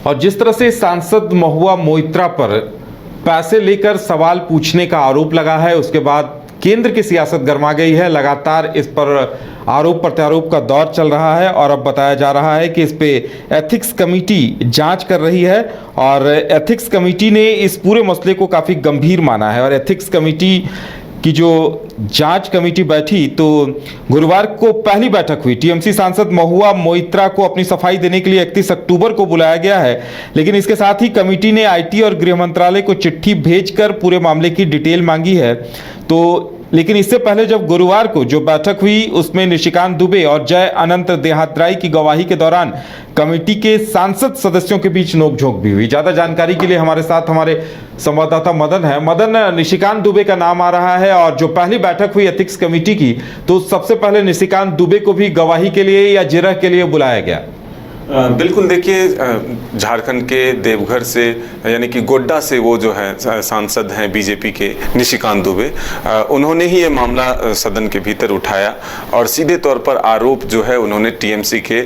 और जिस तरह से सांसद महुआ मोइत्रा पर पैसे लेकर सवाल पूछने का आरोप लगा है, उसके बाद केंद्र की सियासत गर्मा गई है। लगातार इस पर आरोप प्रत्यारोप का दौर चल रहा है और अब बताया जा रहा है कि इस पे एथिक्स कमेटी जांच कर रही है और एथिक्स कमेटी ने इस पूरे मसले को काफ़ी गंभीर माना है। और एथिक्स कमेटी की जो जांच कमेटी बैठी तो गुरुवार को पहली बैठक हुई। टीएमसी सांसद महुआ मोइत्रा को अपनी सफाई देने के लिए 31 अक्टूबर को बुलाया गया है, लेकिन इसके साथ ही कमेटी ने आईटी और गृह मंत्रालय को चिट्ठी भेजकर पूरे मामले की डिटेल मांगी है। तो लेकिन इससे पहले जब गुरुवार को जो बैठक हुई उसमें निशिकांत दुबे और जय अनंत देहाद्राई की गवाही के दौरान कमेटी के सांसद सदस्यों के बीच नोकझोंक भी हुई। ज्यादा जानकारी के लिए हमारे साथ हमारे संवाददाता मदन है। मदन, निशिकांत दुबे का नाम आ रहा है और जो पहली बैठक हुई एथिक्स कमेटी की, तो सबसे पहले निशिकांत दुबे को भी गवाही के लिए या जिरह के लिए बुलाया गया? बिल्कुल, देखिए, झारखंड के देवघर से यानी कि गोड्डा से वो जो है सांसद हैं बीजेपी के निशिकांत दुबे, उन्होंने ही ये मामला सदन के भीतर उठाया और सीधे तौर पर आरोप जो है उन्होंने टीएमसी के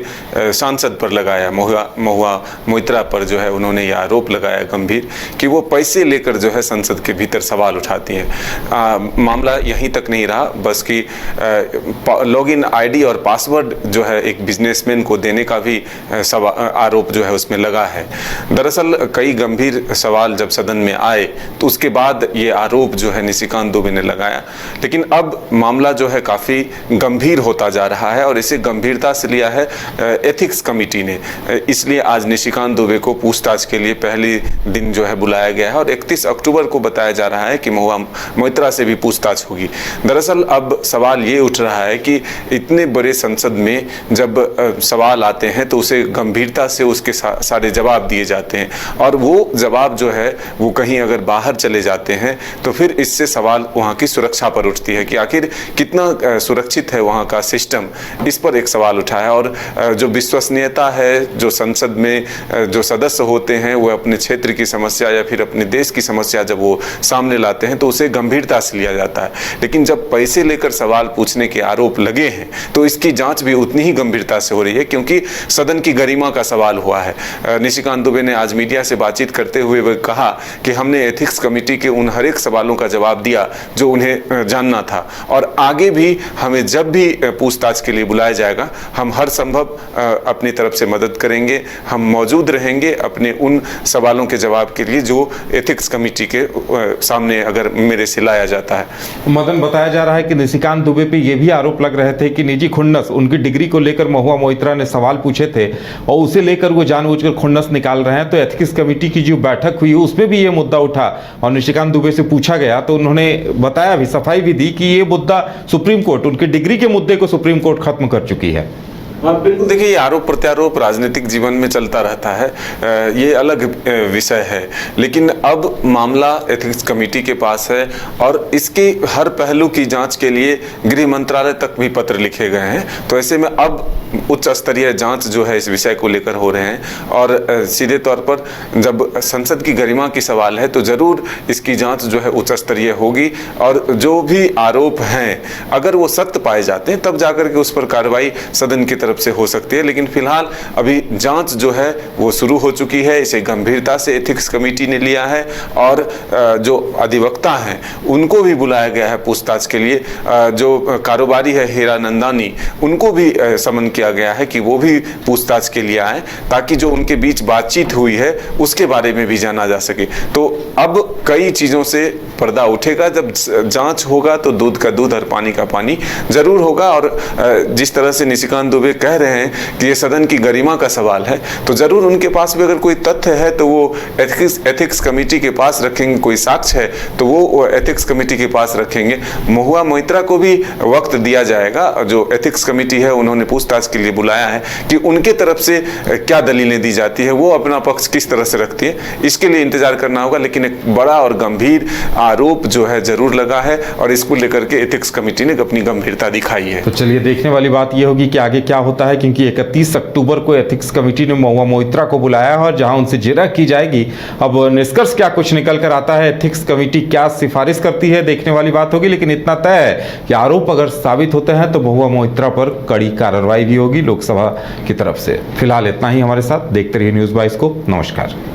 सांसद पर लगाया। महुआ मोइत्रा पर जो है उन्होंने ये आरोप लगाया गंभीर कि वो पैसे लेकर जो है संसद के भीतर सवाल उठाती हैं। मामला यहीं तक नहीं रहा, बस कि लॉगिन आईडी और पासवर्ड जो है एक बिजनेसमैन को देने का भी आरोप जो है उसमें लगा है। दरअसल कई गंभीर सवाल जब सदन में आए तो उसके बाद ये आरोप जो है निशिकांत दुबे ने लगाया, लेकिन अब मामला जो है काफ़ी गंभीर होता जा रहा है और इसे गंभीरता से लिया है एथिक्स कमेटी ने। इसलिए आज निशिकांत दुबे को पूछताछ के लिए पहले दिन जो है बुलाया गया है और 31 अक्टूबर को बताया जा रहा है कि महुआ मोइत्रा से भी पूछताछ होगी। दरअसल अब सवाल ये उठ रहा है कि इतने बड़े संसद में जब सवाल आते हैं तो उसे गंभीरता से उसके सारे जवाब दिए जाते हैं और वो जवाब जो है वो कहीं अगर बाहर चले जाते हैं तो फिर इससे सवाल वहाँ की सुरक्षा पर उठती है कि आखिर कितना सुरक्षित है वहाँ का सिस्टम। इस पर एक सवाल उठा है और जो विश्वसनीयता है, जो संसद में जो सदस्य होते हैं वो अपने क्षेत्र की समस्या या फिर अपने देश की समस्या जब वो सामने लाते हैं तो उसे गंभीरता से लिया जाता है। लेकिन जब पैसे लेकर सवाल पूछने के आरोप लगे हैं तो इसकी जाँच भी उतनी ही गंभीरता से हो रही है, क्योंकि सदन की गरिमा का सवाल हुआ है। निशिकांत दुबे ने आज मीडिया से बातचीत करते हुए वह कहा कि हमने एथिक्स कमेटी के उन हर एक सवालों का जवाब दिया जो उन्हें जानना था और आगे भी हमें जब भी पूछताछ के लिए बुलाया जाएगा हम हर संभव अपनी तरफ से मदद करेंगे, हम मौजूद रहेंगे अपने उन सवालों के जवाब के लिए जो एथिक्स कमेटी के सामने अगर मेरे से लाया जाता है। मदन, बताया जा रहा है कि निशिकांत दुबे पे ये भी आरोप लग रहे थे कि निजी खुन्नस, उनकी डिग्री को लेकर महुआ मोइत्रा ने सवाल पूछे थे और उसे लेकर वो जानबूझकर खुन्नस निकाल रहे हैं। तो एथिक्स कमेटी की जो बैठक हुई उसमें भी ये मुद्दा उठा और निशिकांत दुबे से पूछा गया तो उन्होंने बताया भी, सफाई भी दी कि ये मुद्दा सुप्रीम कोर्ट, उनकी डिग्री के मुद्दे को सुप्रीम कोर्ट खत्म कर चुकी है। हाँ, बिल्कुल, देखिए, ये आरोप प्रत्यारोप राजनीतिक जीवन में चलता रहता है, ये अलग विषय है, लेकिन अब मामला एथिक्स कमेटी के पास है और इसके हर पहलू की जांच के लिए गृह मंत्रालय तक भी पत्र लिखे गए हैं। तो ऐसे में अब उच्च स्तरीय जांच जो है इस विषय को लेकर हो रहे हैं और सीधे तौर पर जब संसद की गरिमा की सवाल है तो जरूर इसकी जांच जो है उच्च स्तरीय होगी और जो भी आरोप हैं अगर वो सत्य पाए जाते हैं तब जाकर के उस पर कार्रवाई सदन की तरफ से हो सकती है। लेकिन फिलहाल अभी जांच जो है वो शुरू हो चुकी है, इसे गंभीरता से एथिक्स कमेटी ने लिया है और जो अधिवक्ता हैं उनको भी बुलाया गया है पूछताछ के लिए। जो कारोबारी है हीरा नंदानी, उनको भी समन किया गया है कि वो भी पूछताछ के लिए आए ताकि जो उनके बीच बातचीत हुई है उसके बारे में भी जाना जा सके। तो अब कई चीजों से पर्दा उठेगा, जब जांच होगा तो दूध का दूध और पानी का पानी जरूर होगा। और जिस तरह से निशिकांत दुबे कह रहे हैं कि ये सदन की गरिमा का सवाल है तो जरूर उनके पास भी अगर कोई तथ्य है तो वो एथिक्स कमेटी के पास रखेंगे, कोई साक्ष्य है तो वो एथिक्स कमेटी के पास रखेंगे। महुआ मोइत्रा को भी वक्त दिया जाएगा, जो एथिक्स कमेटी है उन्होंने पूछताछ के लिए बुलाया है कि उनके तरफ से क्या दलीलें दी जाती है, वो अपना पक्ष किस तरह से रखती है, इसके लिए इंतजार करना होगा। लेकिन एक बड़ा और गंभीर आरोप जो है जरूर लगा है और इसको लेकर के एथिक्स कमेटी ने अपनी गंभीरता दिखाई है। तो चलिए, देखने वाली बात यह होगी कि आगे क्या होता है, क्योंकि 31 अक्टूबर को एथिक्स कमेटी ने महुआ मोइत्रा को बुलाया है और जहां उनसे जिरह की जाएगी। अब निष्कर्ष क्या कुछ निकल कर आता है, एथिक्स कमेटी क्या सिफारिश करती है, देखने वाली बात होगी। लेकिन इतना तय है कि आरोप अगर साबित होते हैं तो महुआ मोइत्रा पर कड़ी कार्रवाई भी होगी लोकसभा की तरफ से। फिलहाल इतना ही। हमारे साथ देखते रहिए न्यूज़ 22 को। नमस्कार।